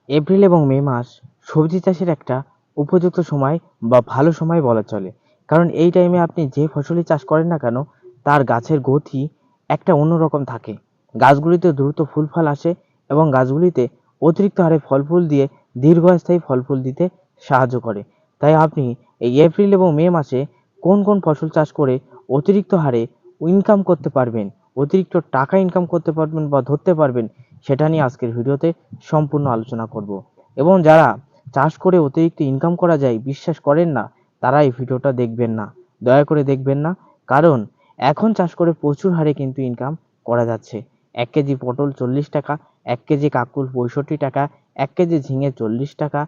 April এবং মে মাস সবজি চাষের একটা উপযুক্ত সময় বা ভালো সময় বলা চলে। কারণ এই টাইমে আপনি যে ফসলই চাষ করেন না কেন, তার গাছের গতি একটা অন্যরকম থাকে। গাছগুলিতে দ্রুত ফুল ফল আসে এবং গাছগুলিতে অতিরিক্ত হারে ফল ফুল দিয়ে দীর্ঘস্থায়ী ফল ফুল দিতে সাহায্য করে। তাই আপনি এই এপ্রিল এবং মে মাসে কোন কোন ফসল চাষ করে অতিরিক্ত হারে ইনকাম করতে পারবেন, অতিরিক্ত টাকা ইনকাম করতে পারবেন বা ধরতে পারবেন, সেটা নিয়ে আজকের ভিডিওতে সম্পূর্ণ আলোচনা করব। এবং যারা চাষ করে অতিরিক্ত ইনকাম করা যায় বিশ্বাস করেন না, তারা এই ভিডিওটা দেখবেন না, দয়া করে দেখবেন না। কারণ এখন চাষ করে প্রচুর হারে কিন্তু ইনকাম করা যাচ্ছে। 1 কেজি পটল 40 টাকা, 1 কেজি কাকুল 65 টাকা, 1 কেজি ঝিঙে 40 টাকা,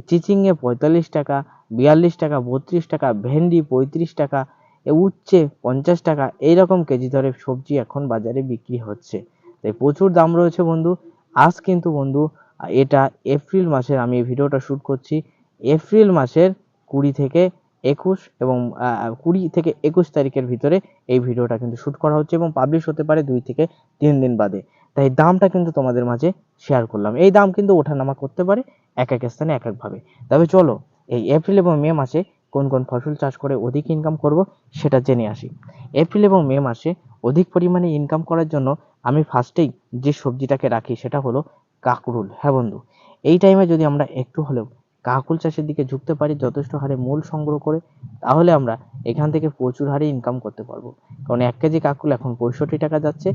চিচিঙে 45 টাকা, 42 টাকা, 32 টাকা, ভেন্ডি 35 টাকা, উচ্ছে 50 টাকা, এইরকম কেজি দরে সবজি এখন বাজারে বিক্রি হচ্ছে। তাই প্রচুর দাম রয়েছে বন্ধু। আজ কিন্তু বন্ধু এটা এপ্রিল মাসের, আমি এই ভিডিওটা শ্যুট করছি এপ্রিল মাসের 20 থেকে 21 এবং 20 থেকে 21 তারিখের ভিতরে এই ভিডিওটা কিন্তু শ্যুট করা হচ্ছে এবং পাবলিশ হতে পারে 2 থেকে 3 দিন বাদে। তাই দামটা কিন্তু তোমাদের মাঝে শেয়ার করলাম। এই দাম কিন্তু ওঠানামা করতে পারে এক এক স্থানে এক একভাবে। তবে চলো এই এপ্রিল এবং মে মাসে কোন কোন ফসল চাষ করে অধিক ইনকাম করব সেটা জেনে আসি। এপ্রিল এবং মে মাসে অধিক পরিমাণে ইনকাম করার জন্য আমি ফার্স্টেই যে সবজিটাকে রাখি সেটা হলো কাকরুল। হ্যাঁ বন্ধু, এই টাইমে যদি আমরা একটু হলেও কাকরুল চাষের দিকে ঝুঁকতে পারি যথেষ্ট হারে মূল সংগ্রহ করে, তাহলে আমরা এখান থেকে প্রচুর হারে ইনকাম করতে পারবো। কারণ 1 কেজি কাকরুল এখন 65 টাকা যাচ্ছে।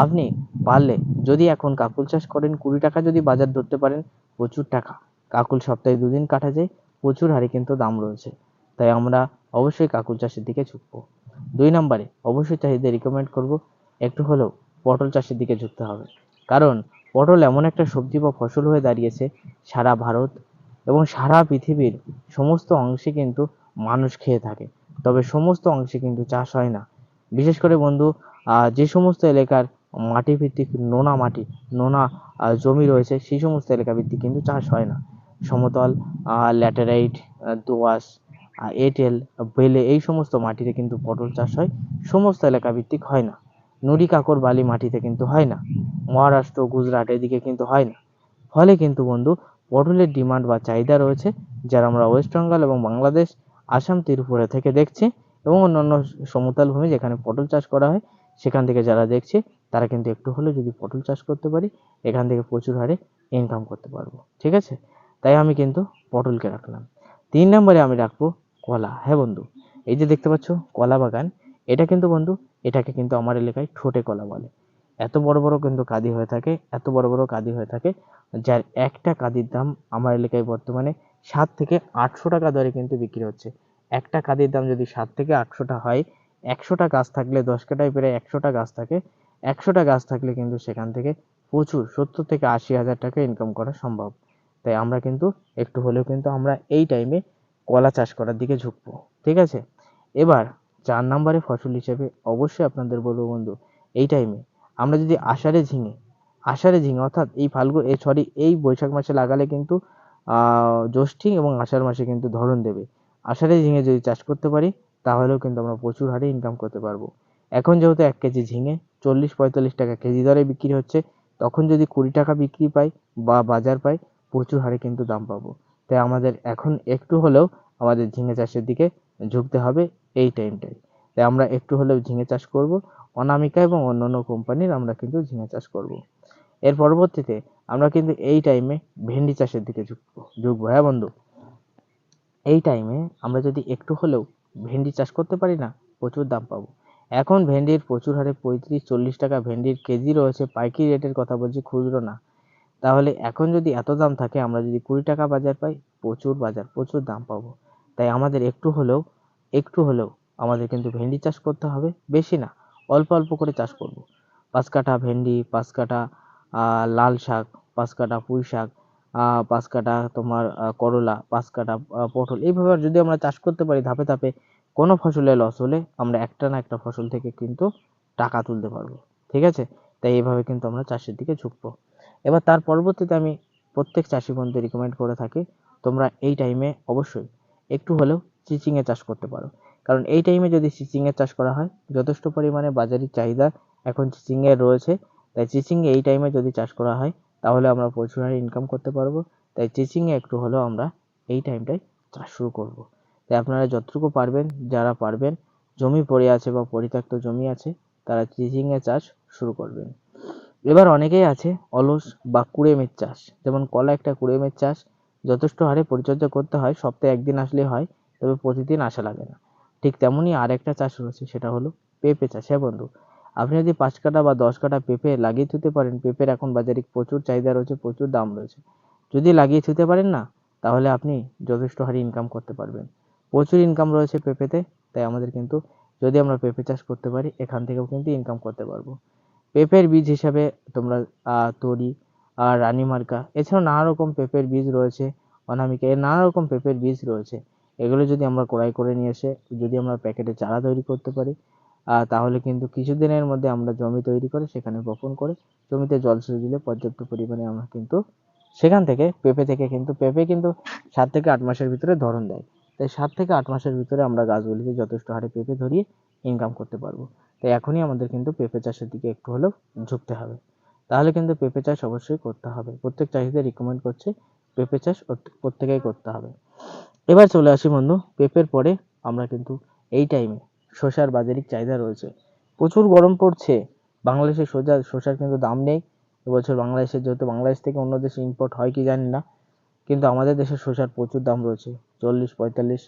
আপনি পারলে যদি এখন কাকরুল চাষ করেন, 20 টাকা যদি বাজার ধরতে পারেন, প্রচুর টাকা। কাকরুল সপ্তাহে 2 দিন কাটা যায়, প্রচুর হারে কিন্তু দাম রয়েছে। তাই আমরা অবশ্যই কাকরুল চাষের দিকে ঝুঁকবো। 2 নম্বরে অবশ্যই চাহিদা রিকমেন্ড করব একটু হলেও পটল চাষের দিকে ঝুঁকতে হবে। কারণ পটল এমন একটা সবজি বা ফসল হয়ে দাঁড়িয়েছে, সারা ভারত এবং সারা পৃথিবীর সমস্ত অংশে কিন্তু মানুষ খেয়ে থাকে। তবে সমস্ত অংশে কিন্তু চাষ হয় না। বিশেষ করে বন্ধু যে সমস্ত এলাকার মাটি ভিত্তিক নোনা মাটি, নোনা জমি রয়েছে, সেই সমস্ত এলাকা ভিত্তিক কিন্তু চাষ হয় না। সমতল, ল্যাটেরাইট, দোআঁশ, এঁটেল, বেলে এই সমস্ত মাটিতে কিন্তু পটল চাষ হয়। সমস্ত এলাকা ভিত্তিক হয় না। নুড়ি কাকর বালি মাটিতে কিন্তু হয় না। মহারাষ্ট্র, গুজরাট এদিকে কিন্তু হয় না। ফলে কিন্তু বন্ধু পটলের ডিমান্ড বা চাহিদা রয়েছে, যারা আমরা ওয়েস্ট বেঙ্গল এবং বাংলাদেশ, আসাম, ত্রিপুরা থেকে দেখছি এবং অন্যান্য সমতল ভূমি যেখানে পটল চাষ করা হয় সেখান থেকে যারা দেখছে, তারা কিন্তু একটু হলেও যদি পটল চাষ করতে পারি, এখান থেকে প্রচুর হারে ইনকাম করতে পারবো। ঠিক আছে, তাই আমি কিন্তু পটলকে রাখলাম। 3 নম্বরে আমি রাখবো কলা। হ্যাঁ বন্ধু, এই যে দেখতে পাচ্ছ কলা বাগান, এটা কিন্তু বন্ধু, এটাকে কিন্তু আমার এলাকায় ঠোঁটে কলা বলে। এত বড় বড় কিন্তু কাঁদি হয়ে থাকে, এত বড় বড় কাঁদি হয়ে থাকে, যার একটা কাঁদির দাম আমার এলাকায় বর্তমানে 7 থেকে 800 টাকা দরে কিন্তু বিক্রি হচ্ছে। একটা কাঁদির দাম যদি 7 থেকে 800 হয়, 100টা গাছ থাকলে 10 কাটায় প্রায় 100টা গাছ থাকে। 100টা গাছ থাকলে কিন্তু সেখান থেকে প্রচুর 70 থেকে 80 হাজার টাকা ইনকাম করা সম্ভব। তাই আমরা কিন্তু একটু হলেও কিন্তু আমরা এই টাইমে কলা চাষ করার দিকে ঝুঁকবো। ঠিক আছে, এবার 4 নম্বরে ফসল হিসেবে অবশ্যই আপনাদের বলবো বন্ধু, এই টাইমে আমরা যদি আষাঢ়ে ঝিঙে অর্থাৎ এই ফাল্গুন এই বৈশাখ মাসে লাগালে কিন্তু জ্যৈষ্ঠী এবং আষাঢ় মাসে কিন্তু ধরন দেবে। আষাঢ়ে ঝিঙে যদি চাষ করতে পারি, তাহলেও কিন্তু আমরা প্রচুর হারে ইনকাম করতে পারবো। এখন যেহেতু 1 কেজি ঝিঙে 40-45 টাকা কেজি দরে বিক্রি হচ্ছে, তখন যদি 20 টাকা বিক্রি পাই বা বাজার পাই, প্রচুর হারে কিন্তু দাম পাবো। তাই আমাদের এখন একটু হলেও আমাদের ঝিঙে চাষের দিকে ঝুঁকতে হবে এই টাইমটায়। তাই আমরা একটু হলেও ঝিঙে চাষ করব। অনামিকা এবং অন্যান্য কোম্পানির আমরা কিন্তু ঝিঙে চাষ করব। এর পরবর্তীতে আমরা কিন্তু এই টাইমে ভেন্ডি চাষের দিকে ঝুঁকবো। হ্যাঁ বন্ধু, এই টাইমে আমরা যদি একটু হলেও ভেন্ডি চাষ করতে পারি না, প্রচুর দাম পাবো। এখন ভেন্ডির প্রচুর হারে 35-40 টাকা ভেন্ডির কেজি রয়েছে, পাইকারি রেটের কথা বলছি, খুচরো না। তাহলে এখন যদি এত দাম থাকে, আমরা যদি 20 টাকা বাজার পাই, প্রচুর বাজার, প্রচুর দাম পাবো। তাই আমাদের একটু হলেও আমাদের কিন্তু ভেন্ডি চাষ করতে হবে। বেশি না, অল্প অল্প করে চাষ করব। 5 কাঠা ভেন্ডি, 5 কাঠা লাল শাক, 5 কাঠা পুঁই শাক, 5 কাঠা তোমার করলা, 5 কাঠা পটল, এইভাবে যদি আমরা চাষ করতে পারি ধাপে ধাপে, কোনো ফসলে লস হলে আমরা একটা না একটা ফসল থেকে কিন্তু টাকা তুলতে পারবো। ঠিক আছে, তাই এইভাবে কিন্তু আমরা চাষের দিকে ঝুঁকবো। এবার তার পরবর্তীতে আমি প্রত্যেক চাষি বন্ধু রিকমেন্ড করে থাকি, তোমরা এই টাইমে অবশ্যই একটু হলেও চিচিংয়ে চাষ করতে পারো। কারণ এই টাইমে যদি চিচিংয়ের চাষ করা হয়, যথেষ্ট পরিমাণে বাজারি চাহিদা এখন চিচিংয়ের রয়েছে। তাই চিচিংয়ে এই টাইমে যদি চাষ করা হয়, তাহলে আমরা প্রচুর হারে ইনকাম করতে পারবো। তাই চিচিংয়ে একটু হলেও আমরা এই টাইমটায় চাষ শুরু করব। তাই আপনারা যতটুকু পারবেন, যারা পারবেন, জমি পড়ে আছে বা পরিত্যক্ত জমি আছে, তারা চিচিংয়ে চাষ শুরু করবেন। এবার অনেকেই আছে অলস বা কুড়েমের চাষ, যেমন কলা একটা কুড়েমের চাষ, যথেষ্ট হারে পরিচর্যা করতে হয়, সপ্তাহে একদিন আসলেই হয়, তবে প্রতিদিন আসা লাগে না। ঠিক তেমনই আর একটা চাষ রয়েছে, সেটা হলো পেঁপে চাষ। হ্যাঁ বন্ধু, আপনি যদি 5 কাঠা বা 10 কাঠা পেঁপে লাগিয়ে থুতে পারেন, পেঁপের এখন বাজারে প্রচুর চাহিদা রয়েছে, প্রচুর দাম রয়েছে। যদি লাগিয়ে থুতে পারেন না, তাহলে আপনি যথেষ্ট হারে ইনকাম করতে পারবেন। প্রচুর ইনকাম রয়েছে পেঁপেতে। তাই আমাদের কিন্তু, যদি আমরা পেঁপে চাষ করতে পারি, এখান থেকেও কিন্তু ইনকাম করতে পারবো। পেঁপের বীজ হিসাবে তোমরা তরি আর রানীমার্কা, এছাড়াও নানা রকম পেঁপের বীজ রয়েছে, অনামিকা, এর নানা রকম পেঁপের বীজ রয়েছে। এগুলো যদি আমরা ক্রয় করে নিয়ে এসে যদি আমরা প্যাকেটে চারা তৈরি করতে পারি, তাহলে কিন্তু কিছুদিনের মধ্যে আমরা জমি তৈরি করে সেখানে বপন করে জমিতে জলসেচ দিলে পর্যাপ্ত পরিমাণে আমরা কিন্তু সেখান থেকে পেঁপে কিন্তু 7 থেকে 8 মাসের ভিতরে ধরন দেয়। তাই 7 থেকে 8 মাসের ভিতরে আমরা গাছগুলিতে যথেষ্ট হারে পেঁপে ধরিয়ে ইনকাম করতে পারবো। তাই এখনই আমাদের কিন্তু পেঁপে চাষের দিকে একটু হলেও ঝুঁকতে হবে। তাহলে কিন্তু পেঁপে চাষ অবশ্যই করতে হবে। প্রত্যেক চাষিদের রিকমেন্ড করছে পেঁপে চাষ প্রত্যেকেই করতে হবে। এবার চলে আসি বন্ধু, পেঁপের পরে আমরা কিন্তু এই টাইমে শসার বাজারিক চাহিদা রয়েছে। প্রচুর গরম পড়ছে, বাংলাদেশে শসার কিন্তু দাম নেই এবছর। বাংলাদেশের, যেহেতু বাংলাদেশ থেকে অন্য দেশে ইম্পোর্ট হয় কি জানি না, কিন্তু আমাদের দেশে শসার প্রচুর দাম রয়েছে, 40, 45,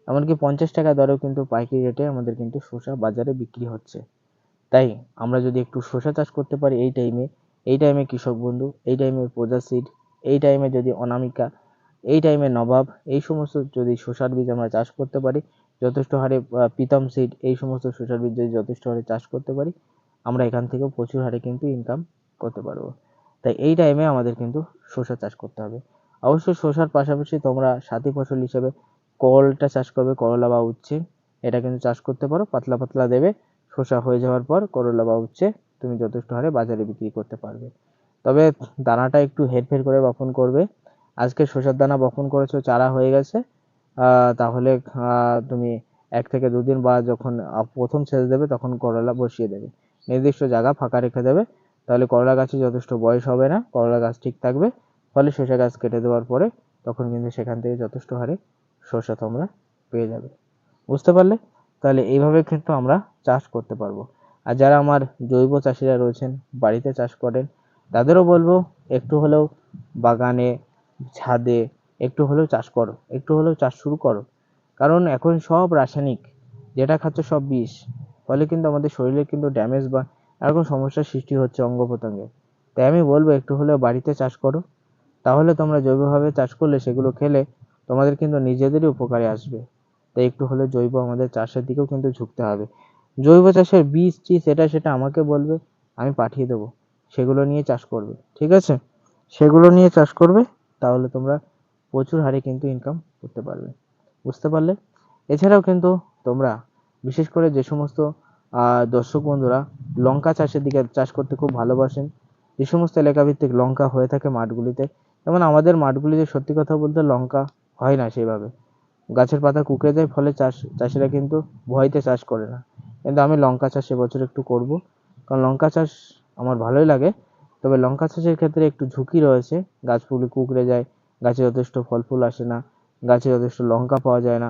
এমনকি 50 টাকা দরেও কিন্তু পাইকারি রেটে আমাদের কিন্তু শসা বাজারে বিক্রি হচ্ছে। তাই আমরা যদি একটু শসা চাষ করতে পারি এই টাইমে কৃষক বন্ধু, এই টাইমে প্রজা সিড, এই টাইমে যদি অনামিকা, এই টাইমে নবাব, এই সমস্ত যদি শসার বীজ আমরা চাষ করতে পারি, যথেষ্ট হারে প্রীতম সিড, এই সমস্ত শসার বীজ যদি যথেষ্ট হারে চাষ করতে পারি, আমরা এখান থেকেও প্রচুর হারে কিন্তু ইনকাম করতে পারবো। তাই এই টাইমে আমাদের কিন্তু শসা চাষ করতে হবে। অবশ্যই শসার পাশাপাশি তোমরা সাথী ফসল হিসেবে করলটা চাষ করবে, করলা বা উচ্ছে, এটা কিন্তু চাষ করতে পারো, পাতলা পাতলা দেবে। শসা হয়ে যাওয়ার পর করলা বা উচ্ছে তুমি যথেষ্ট হারে বাজারে বিক্রি করতে পারবে। তবে দানাটা একটু হেরফের করে বপন করবে। আজকে শসার দানা বপন করেছো, চারা হয়ে গেছে, তাহলে তুমি 1 থেকে 2 দিন বা যখন প্রথম সেচ দেবে তখন করলা বসিয়ে দেবে, নির্দিষ্ট জায়গা ফাঁকা রেখে দেবে। তাহলে করলা গাছে যথেষ্ট বয়স হবে না, করলা গাছ ঠিক থাকবে। ফলে শসা গাছ কেটে দেওয়ার পরে তখন কিন্তু সেখান থেকে যথেষ্ট হারে শসা তোমরা পেয়ে যাবে। বুঝতে পারলে? তাহলে এইভাবে কিন্তু আমরা চাষ করতে পারবো। আর যারা আমার জৈব চাষিরা রয়েছেন, বাড়িতে চাষ করেন, তাদেরও বলবো একটু হলেও বাগানে, ছাদে একটু হলেও চাষ করো, একটু হলেও চাষ শুরু করো। কারণ এখন সব রাসায়নিক, যেটা খাচ্ছ সব বিষ। ফলে কিন্তু আমাদের শরীরে কিন্তু ড্যামেজ বা এরকম সমস্যার সৃষ্টি হচ্ছে অঙ্গ প্রত্যঙ্গে। তাই আমি বলবো একটু হলেও বাড়িতে চাষ করো। তাহলে তোমরা জৈবভাবে চাষ করলে সেগুলো খেলে তোমাদের কিন্তু নিজেদেরই উপকারে আসবে। তাই একটু হলে জৈব আমাদের চাষের দিকেও কিন্তু ঝুঁকতে হবে। জৈব চাষের বীজ টিজ সেটা আমাকে বলবে, আমি পাঠিয়ে দেবো, সেগুলো নিয়ে চাষ করবে। ঠিক আছে? সেগুলো নিয়ে চাষ করবে, তাহলে তোমরা প্রচুর হারে কিন্তু ইনকাম করতে পারবে। বুঝতে পারলে? এছাড়াও কিন্তু তোমরা বিশেষ করে যে সমস্ত দর্শক বন্ধুরা লঙ্কা চাষের দিকে চাষ করতে খুব ভালোবাসেন, যে সমস্ত এলাকা ভিত্তিক লঙ্কা হয়ে থাকে মাঠগুলিতে, যেমন আমাদের মাঠগুলিতে সত্যি কথা বলতে লঙ্কা হয় না সেভাবে, গাছের পাতা কুকড়ে যায়, ফলে চাষিরা কিন্তু ভয়তে চাষ করে না। কিন্তু আমি লঙ্কা চাষ এবছর একটু করব, কারণ লঙ্কা চাষ আমার ভালোই লাগে। তবে লঙ্কা চাষের ক্ষেত্রে একটু ঝুঁকি রয়েছে, গাছগুলি কুকড়ে যায়, গাছে যথেষ্ট ফল ফুল আসে না, গাছে যথেষ্ট লঙ্কা পাওয়া যায় না,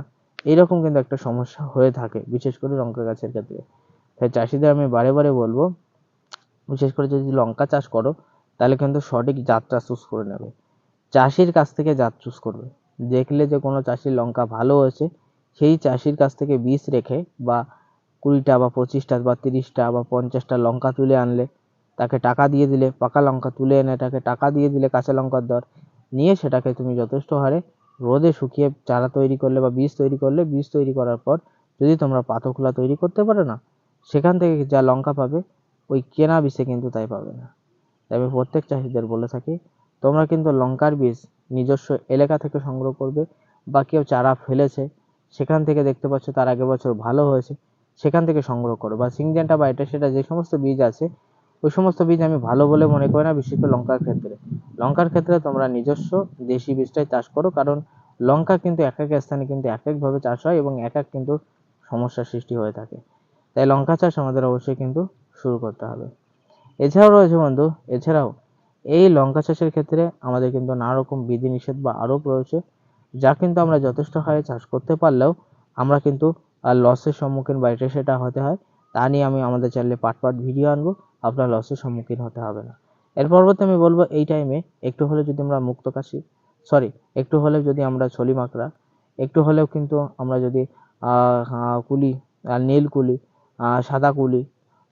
এইরকম কিন্তু একটা সমস্যা হয়ে থাকে বিশেষ করে লঙ্কা গাছের ক্ষেত্রে। তাই চাষিদের আমি বারে বারে বলবো, বিশেষ করে যদি লঙ্কা চাষ করো, তাহলে কিন্তু সঠিক জাতটা চুজ করে নেবে, চাষির কাছ থেকে জাত চুজ করবে। দেখলে যে কোনো চাষির লঙ্কা ভালো হয়েছে, সেই চাষির কাছ থেকে বীজ রেখে বা 20টা বা 25টা বা 30টা বা 50টা লঙ্কা তুলে আনলে, তাকে টাকা দিয়ে দিলে, পাকা লঙ্কা তুলে এনে তাকে টাকা দিয়ে দিলে কাঁচা লঙ্কার দর, নিয়ে সেটাকে তুমি যথেষ্ট হারে রোদে শুকিয়ে চারা তৈরি করলে বা বীজ তৈরি করলে, বীজ তৈরি করার পর যদি তোমরা পাতকলা তৈরি করতে পারো না, সেখান থেকে যা লঙ্কা পাবে ওই কেনা বীজে কিন্তু তাই পাবে না। তাই আমি প্রত্যেক চাষিদের বলে থাকি, তোমরা কিন্তু লঙ্কার বীজ নিজস্ব এলাকা থেকে সংগ্রহ করবে, বা কেউ চারা ফেলেছে সেখান থেকে দেখতে পাচ্ছ তার আগের বছর ভালো হয়েছে, সেখান থেকে সংগ্রহ করো। বা সিংজেন্টা বা এটা সেটা যে সমস্ত বীজ আছে, ওই সমস্ত বীজ আমি ভালো বলে মনে করি না, বিশেষ করে লঙ্কার ক্ষেত্রে তোমরা নিজস্ব দেশি বীজটাই চাষ করো। কারণ লঙ্কা কিন্তু এক এক স্থানে কিন্তু এক একভাবে চাষ হয় এবং এক এক কিন্তু সমস্যার সৃষ্টি হয়ে থাকে। তাই লঙ্কা চাষ আমাদের অবশ্যই কিন্তু শুরু করতে হবে। এছাড়াও রয়েছে বন্ধু, এছাড়াও এই লঙ্কা চাষের ক্ষেত্রে আমাদের কিন্তু নানা রকম বিধিনিষেধ বা আরোপ রয়েছে, যা কিন্তু আমরা যথেষ্ট হারে চাষ করতে পারলেও আমরা কিন্তু লসের সম্মুখীন বা এটা সেটা হতে হয়। তা নিয়ে আমি আমাদের চ্যানেলে পার্ট ভিডিও আনবো, আপনার লসের সম্মুখীন হতে হবে না। এর পরবর্তী আমি বলবো, এই টাইমে একটু হলে যদি আমরা একটু হলেও যদি আমরা ছলি মাকড়া, একটু হলেও কিন্তু আমরা যদি কুলি, নীল কুলি, সাদা কুলি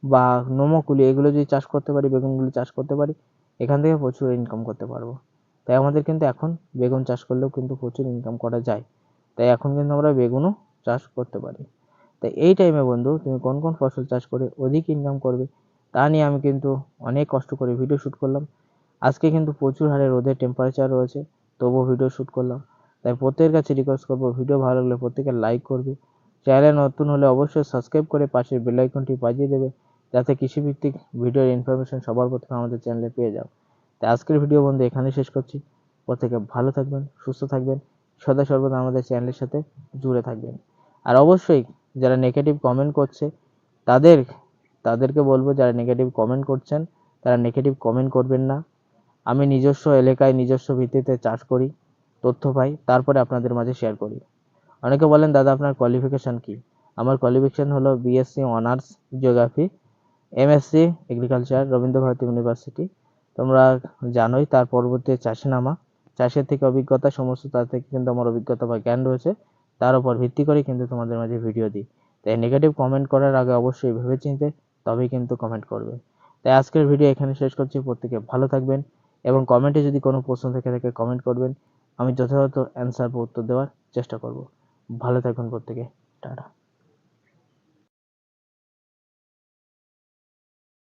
বা নোমো কুলি এগুলো যদি চাষ করতে পারি, বেগুনগুলি চাষ করতে পারি, এখান থেকে প্রচুর ইনকাম করতে পারবো। তাই আমাদের কিন্তু এখন বেগুন চাষ করলেও কিন্তু প্রচুর ইনকাম করা যায়। তাই এখন কিন্তু আমরা বেগুনও চাষ করতে পারি। তাই এই টাইমে বন্ধু তুমি কোন কোন ফসল চাষ করে অধিক ইনকাম করবে তা নিয়ে আমি কিন্তু অনেক কষ্ট করে ভিডিও শ্যুট করলাম। আজকে কিন্তু প্রচুর হারে রোদের টেম্পারেচার রয়েছে, তবুও ভিডিও শ্যুট করলাম। তাই প্রত্যেকের কাছে রিকোয়েস্ট করবো, ভিডিও ভালো লাগলে প্রত্যেকে লাইক করবে, চ্যানেলে নতুন হলে অবশ্যই সাবস্ক্রাইব করে পাশের বেল আইকনটি বাজিয়ে দেবে, যাতে কৃষিভিত্তিক ভিডিওর ইনফরমেশন সবার প্রথমে আমাদের চ্যানেলে পেয়ে যাও। তাই আজকের ভিডিও বন্ধু এখানে শেষ করছি। প্রত্যেকে ভালো থাকবেন, সুস্থ থাকবেন, সদা সর্বদা আমাদের চ্যানেলের সাথে জুড়ে থাকবেন। আর অবশ্যই যারা নেগেটিভ কমেন্ট করছে তাদের তাদেরকে বলবো, যারা নেগেটিভ কমেন্ট করছেন তারা নেগেটিভ কমেন্ট করবেন না। আমি নিজস্ব এলাকায় নিজস্ব ভিত্তিতে চাষ করি, তথ্য পাই, তারপরে আপনাদের মাঝে শেয়ার করি। অনেকে বলেন দাদা আপনার কোয়ালিফিকেশান কি? আমার কোয়ালিফিকেশান হলো BSc honours geography, MSc agriculture Rabindra Bharati university. তোমরা জানোই, তার পরবর্তী চাষে নামা, চাষের থেকে অভিজ্ঞতা সমস্ত, তার থেকে কিন্তু আমার অভিজ্ঞতা বা জ্ঞান রয়েছে, তার উপর ভিত্তি করে কিন্তু তোমাদের মাঝে ভিডিও দিই। তাই নেগেটিভ কমেন্ট করার আগে অবশ্যই ভেবেচিন্তে তবেই কিন্তু কমেন্ট করবে। তাই আজকের ভিডিও এখানে শেষ করছি। প্রত্যেকে ভালো থাকবেন এবং কমেন্টে যদি কোনো প্রশ্ন থেকে থাকে কমেন্ট করবেন, আমি যথাযথ অ্যান্সার বা উত্তর দেওয়ার চেষ্টা করব। ভালো থাকবেন প্রত্যেকে, টাটা।